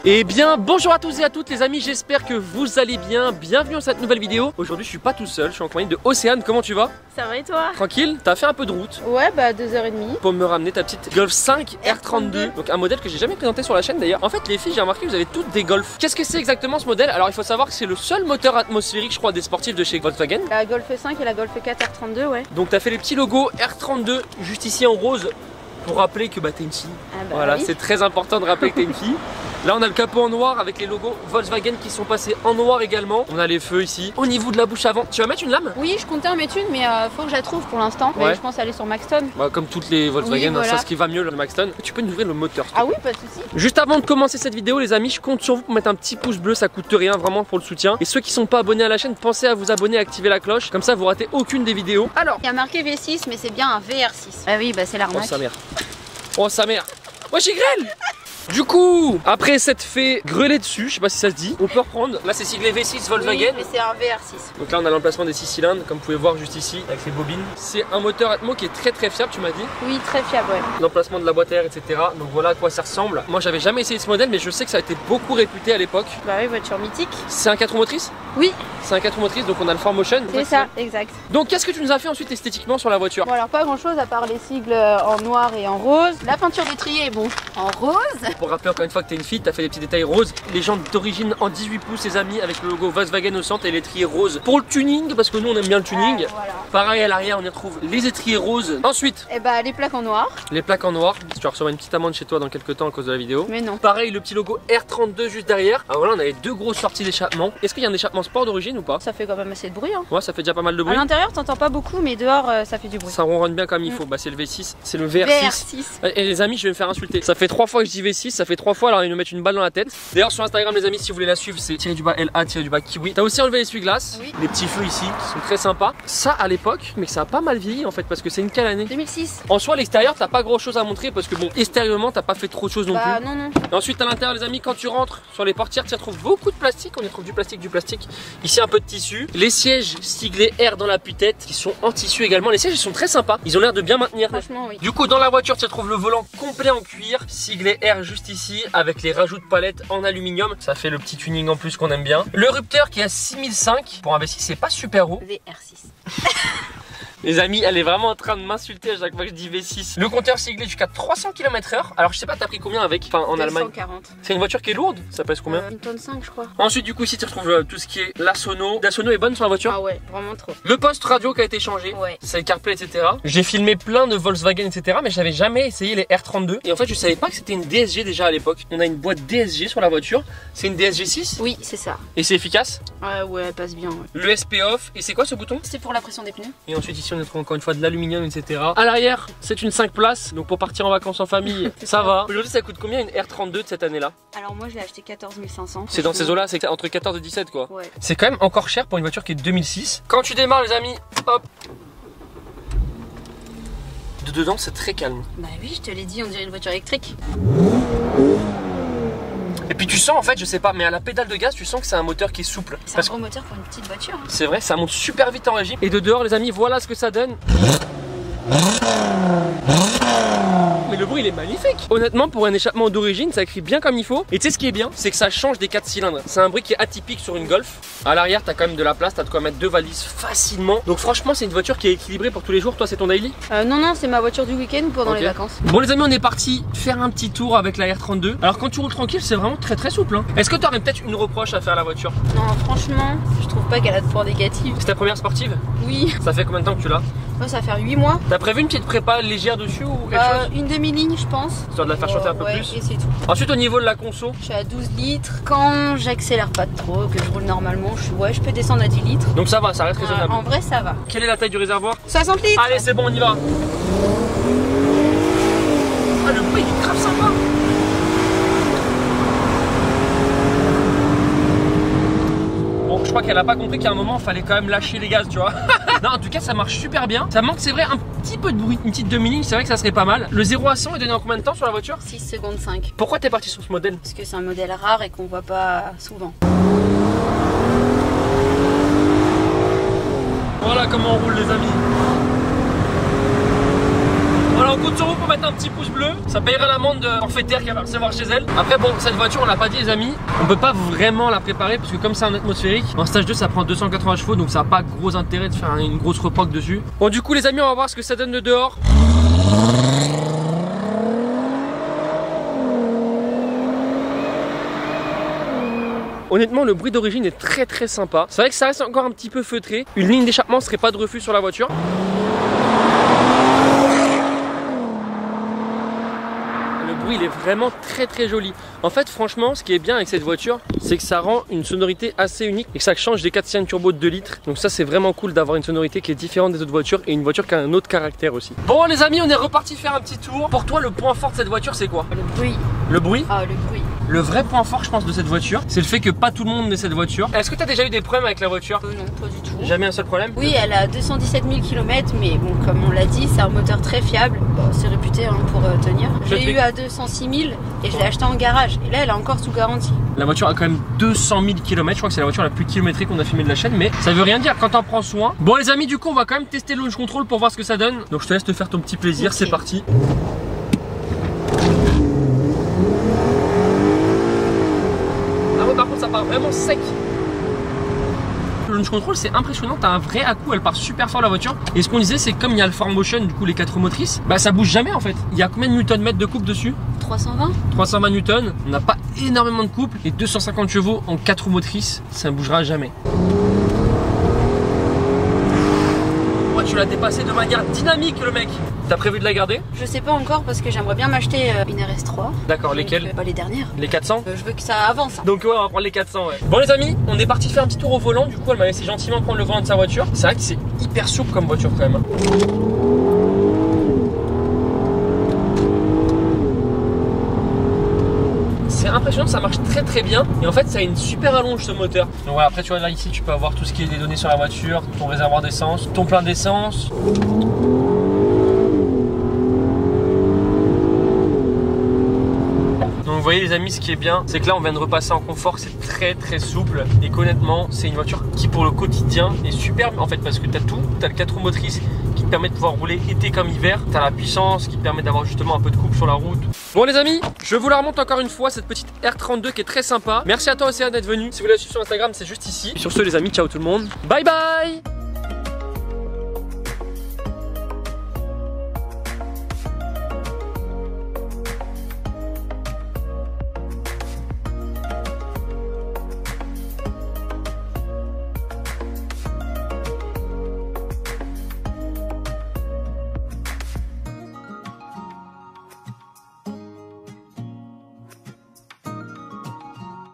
Eh bien bonjour à tous et à toutes les amis, j'espère que vous allez bien. Bienvenue dans cette nouvelle vidéo. Aujourd'hui je suis pas tout seul, je suis en compagnie de Océane. Comment tu vas? Ça va et toi? Tranquille? T'as fait un peu de route? Ouais, bah 2h30 pour me ramener ta petite Golf 5 R32. Donc un modèle que j'ai jamais présenté sur la chaîne d'ailleurs. En fait les filles, j'ai remarqué que vous avez toutes des Golf. Qu'est-ce que c'est exactement ce modèle? Alors il faut savoir que c'est le seul moteur atmosphérique je crois des sportifs de chez Volkswagen. La Golf 5 et la Golf 4 R32, ouais. Donc t'as fait les petits logos R32 juste ici en rose pour rappeler que t'es une fille. Ah bah voilà, oui. c'est très important de rappeler que t'es une fille. Là on a le capot en noir avec les logos Volkswagen qui sont passés en noir également. On a les feux ici. Au niveau de la bouche avant, tu vas mettre une lame? Oui, je comptais en mettre une, mais faut que je la trouve pour l'instant. Ouais. Mais je pense aller sur Maxton. Bah, comme toutes les Volkswagen, Oui, voilà. ça ce qui va mieux le Maxton. Tu peux nous ouvrir le moteur? Ah oui, pas de soucis. Juste avant de commencer cette vidéo les amis, je compte sur vous pour mettre un petit pouce bleu, ça coûte rien vraiment pour le soutien. Et ceux qui sont pas abonnés à la chaîne, pensez à vous abonner, à activer la cloche, comme ça vous ratez aucune des vidéos. Alors, Il y a marqué V6, mais c'est bien un VR6. Ah oui, bah c'est oh l'arnaque. sa mère. Oh sa mère. Moi j'ai grêle. Du coup, après cette fait grêler dessus, je sais pas si ça se dit, on peut reprendre. Là c'est siglé V6 Volkswagen. Oui, mais c'est un VR6. Donc là on a l'emplacement des 6 cylindres, comme vous pouvez voir juste ici, avec les bobines. C'est un moteur Atmo qui est très fiable, tu m'as dit. Oui, très fiable, ouais. L'emplacement de la boîte à air, etc. Donc voilà à quoi ça ressemble. Moi j'avais jamais essayé ce modèle, mais je sais que ça a été beaucoup réputé à l'époque. Bah oui, voiture mythique. C'est un 4 roues motrices? Oui, C'est un 4 roues motrices, donc on a le 4Motion. c'est ça, exact. Donc qu'est-ce que tu nous as fait ensuite esthétiquement sur la voiture? Bon alors pas grand chose à part les sigles en noir et en rose. La peinture d'étrier, bon, en rose. Pour rappeler encore une fois que t'es une fille, t'as fait des petits détails roses. Les jantes d'origine en 18 pouces les amis, avec le logo Volkswagen au centre et l'étrier rose. Pour le tuning, parce que nous on aime bien le tuning. Voilà. Pareil à l'arrière on y retrouve les étriers roses. Ensuite, Et bah les plaques en noir. les plaques en noir. Tu vas recevoir une petite amende chez toi dans quelques temps à cause de la vidéo. Mais non. Pareil, le petit logo R32 juste derrière. Alors voilà, on avait deux grosses sorties d'échappement. Est-ce qu'il y a un échappement sport d'origine ou pas? Ça fait quand même assez de bruit, hein. Ouais, ça fait déjà pas mal de À bruit. l'intérieur, t'entends pas beaucoup, mais dehors, ça fait du bruit. Ça ronronne bien comme il faut. Bah, c'est le V6, c'est le VR6. VR6. Et les amis, je vais me faire insulter. Ça fait 3 fois que je dis V6, ça fait 3 fois, alors ils nous mettent une balle dans la tête. D'ailleurs, sur Instagram, les amis, si vous voulez la suivre, c'est _LA_ Kiwi. T'as aussi enlevé l'essuie-glace, Oui. les petits feux ici qui sont très sympas. Ça à l'époque, mais que ça a pas mal vieilli en fait, parce que c'est une quelle année? 2006. En soi, l'extérieur, t'as pas grand chose à montrer parce que bon, extérieurement, t'as pas fait trop de choses non Bah plus. non. Et ensuite, à l'intérieur, les amis, quand tu rentres sur les portières, tu retrouves beaucoup de plastique. On y retrouve du plastique. Ici, un peu de tissu. Les sièges siglés R dans la putette qui sont en tissu également. Les sièges, ils sont très sympas. Ils ont l'air de bien maintenir. Franchement, oui. Du coup, dans la voiture, tu retrouves le volant complet en cuir, siglé R juste ici, avec les rajouts de palettes en aluminium. Ça fait le petit tuning en plus qu'on aime bien. Le rupteur qui est à 6005 pour un V6, c'est pas super haut. VR6. Les amis, elle est vraiment en train de m'insulter à chaque fois que je dis V6. Le compteur siglé jusqu'à 300 km/h. Alors, je sais pas, t'as pris combien avec? Enfin, en Allemagne. 240. C'est une voiture qui est lourde. Ça pèse combien? 1 tonne 5, je crois. Ensuite, du coup, ici, tu retrouves tout ce qui est la sono. La sono est bonne sur la voiture. Ah ouais, vraiment trop. Le poste radio qui a été changé. Ouais. C'est le CarPlay, etc. J'ai filmé plein de Volkswagen, etc. Mais j'avais jamais essayé les R32. Et en fait, je savais pas que c'était une DSG déjà à l'époque. On a une boîte DSG sur la voiture. C'est une DSG 6. Oui, c'est ça. Et c'est efficace. Ouais, elle passe bien. Ouais. Le SP off. Et c'est quoi ce bouton? C'est pour la pression des pneus. Et ensuite, ici, on retrouve encore une fois de l'aluminium, etc. À l'arrière, c'est une 5 places. Donc, pour partir en vacances en famille, ça va. Aujourd'hui, ça coûte combien une R32 de cette année-là? Alors moi, je l'ai acheté 14 500. C'est dans ces eaux-là, c'est entre 14 et 17 quoi. Ouais. C'est quand même encore cher pour une voiture qui est de 2006. Quand tu démarres les amis, hop. De dedans c'est très calme. Bah oui, je te l'ai dit, on dirait une voiture électrique. Et puis tu sens en fait, je sais pas, mais à la pédale de gaz tu sens que c'est un moteur qui est souple. C'est un Parce gros moteur pour une petite voiture. Hein. c'est vrai, ça monte super vite en régime. Et de dehors les amis, voilà ce que ça donne. Mais le bruit il est magnifique. Honnêtement pour un échappement d'origine ça crie bien comme il faut. Et tu sais ce qui est bien, c'est que ça change des 4 cylindres. C'est un bruit qui est atypique sur une Golf. À l'arrière t'as quand même de la place, t'as de quoi mettre 2 valises facilement. Donc franchement c'est une voiture qui est équilibrée pour tous les jours. Toi c'est ton daily? Non, c'est ma voiture du week-end pendant Ok. les vacances. Bon les amis on est parti faire un petit tour avec la R32. Alors quand tu roules tranquille c'est vraiment très souple hein. Est-ce que tu aurais peut-être une reproche à faire à la voiture? Non, franchement, je trouve pas qu'elle a de points négatifs. C'est ta première sportive? Oui, Ça fait combien de temps que tu l'as? moi ça va faire 8 mois. T'as prévu une petite prépa légère dessus ou quelque chose? Une demi-ligne, je pense. Histoire de la faire chanter un peu ouais, plus. et c'est tout. Ensuite au niveau de la conso, Je suis à 12 litres. Quand j'accélère pas trop, que je roule normalement, je peux descendre à 10 litres. donc ça va, ça reste raisonnable. En vrai, ça va. Quelle est la taille du réservoir? 60 litres. Allez c'est bon on y va. Ah le bruit il est grave sympa. Bon je crois qu'elle a pas compris qu'à un moment il fallait quand même lâcher les gaz tu vois. Non en tout cas ça marche super bien. Ça manque c'est vrai un petit peu de bruit, une petite demi-ligne c'est vrai que ça serait pas mal. Le 0 à 100 est donné en combien de temps sur la voiture? 6 secondes 5. Pourquoi t'es parti sur ce modèle? Parce que c'est un modèle rare et qu'on voit pas souvent. Voilà comment on roule les amis. Voilà, on compte sur vous pour mettre un petit pouce bleu. Ça payera l'amende forfaitaire qu'elle va recevoir chez elle. Après bon, cette voiture on l'a pas dit les amis, on peut pas vraiment la préparer parce que comme c'est un atmosphérique, en stage 2 ça prend 280 chevaux, donc ça n'a pas gros intérêt de faire une grosse repoque dessus. Bon du coup les amis, on va voir ce que ça donne de dehors. Honnêtement, le bruit d'origine est très sympa. C'est vrai que ça reste encore un petit peu feutré. Une ligne d'échappement serait pas de refus sur la voiture. Le bruit il est vraiment très joli. En fait franchement ce qui est bien avec cette voiture c'est que ça rend une sonorité assez unique et que ça change des 4 cylindres turbo de 2 litres. Donc ça c'est vraiment cool d'avoir une sonorité qui est différente des autres voitures et une voiture qui a un autre caractère aussi. Bon les amis, on est reparti faire un petit tour. Pour toi le point fort de cette voiture c'est quoi? Le bruit. Le bruit? Ah le bruit. Le vrai point fort je pense de cette voiture c'est le fait que pas tout le monde ait cette voiture. Est-ce que tu as déjà eu des problèmes avec la voiture? Non, pas du tout. Jamais un seul problème? Oui, elle a 217 000 km, mais bon, comme on l'a dit, c'est un moteur très fiable. Bon, c'est réputé hein, pour tenir. Je l'ai eu à 206 000 et je l'ai acheté en garage. Et là, elle est encore sous garantie. La voiture a quand même 200 000 km. Je crois que c'est la voiture la plus kilométrique qu'on a filmé de la chaîne, mais ça veut rien dire quand on prend soin. Bon, les amis, du coup, on va quand même tester le launch control pour voir ce que ça donne. Donc, je te laisse te faire ton petit plaisir. Okay. C'est parti. Ah ouais, par contre, ça part vraiment sec. Le launch control c'est impressionnant, t'as un vrai à-coup, elle part super fort la voiture. Et ce qu'on disait c'est que comme il y a le 4Motion, du coup les 4 roues motrices, bah ça bouge jamais en fait. Il y a combien de newton-mètres de couple dessus? 320. 320 newtons, on n'a pas énormément de couple et 250 chevaux en 4 roues motrices, ça ne bougera jamais. Ouais, tu l'as dépassé de manière dynamique le mec. T'as prévu de la garder? Je sais pas encore parce que j'aimerais bien m'acheter une RS3. D'accord, lesquelles? Pas les dernières. Les 400? Je veux que ça avance. Donc ouais, on va prendre les 400 ouais. Bon les amis, on est parti faire un petit tour au volant. Du coup elle m'a laissé gentiment prendre le volant de sa voiture. C'est vrai que c'est hyper souple comme voiture quand même. C'est impressionnant, ça marche très bien et en fait ça a une super allonge ce moteur. Donc voilà, après tu vois là ici tu peux avoir tout ce qui est des données sur la voiture, ton réservoir d'essence, ton plein d'essence. Donc vous voyez les amis, ce qui est bien c'est que là on vient de repasser en confort, c'est très souple et qu'honnêtement c'est une voiture qui pour le quotidien est superbe en fait parce que tu as tout, tu as le 4 roues motrices qui te permet de pouvoir rouler été comme hiver, tu as la puissance qui te permet d'avoir justement un peu de couple sur la route. Bon les amis, je vous la remonte encore une fois cette petite R32 qui est très sympa. Merci à toi Océane d'être venu. Si vous voulez la suivre sur Instagram c'est juste ici. Et sur ce les amis, ciao tout le monde. Bye bye.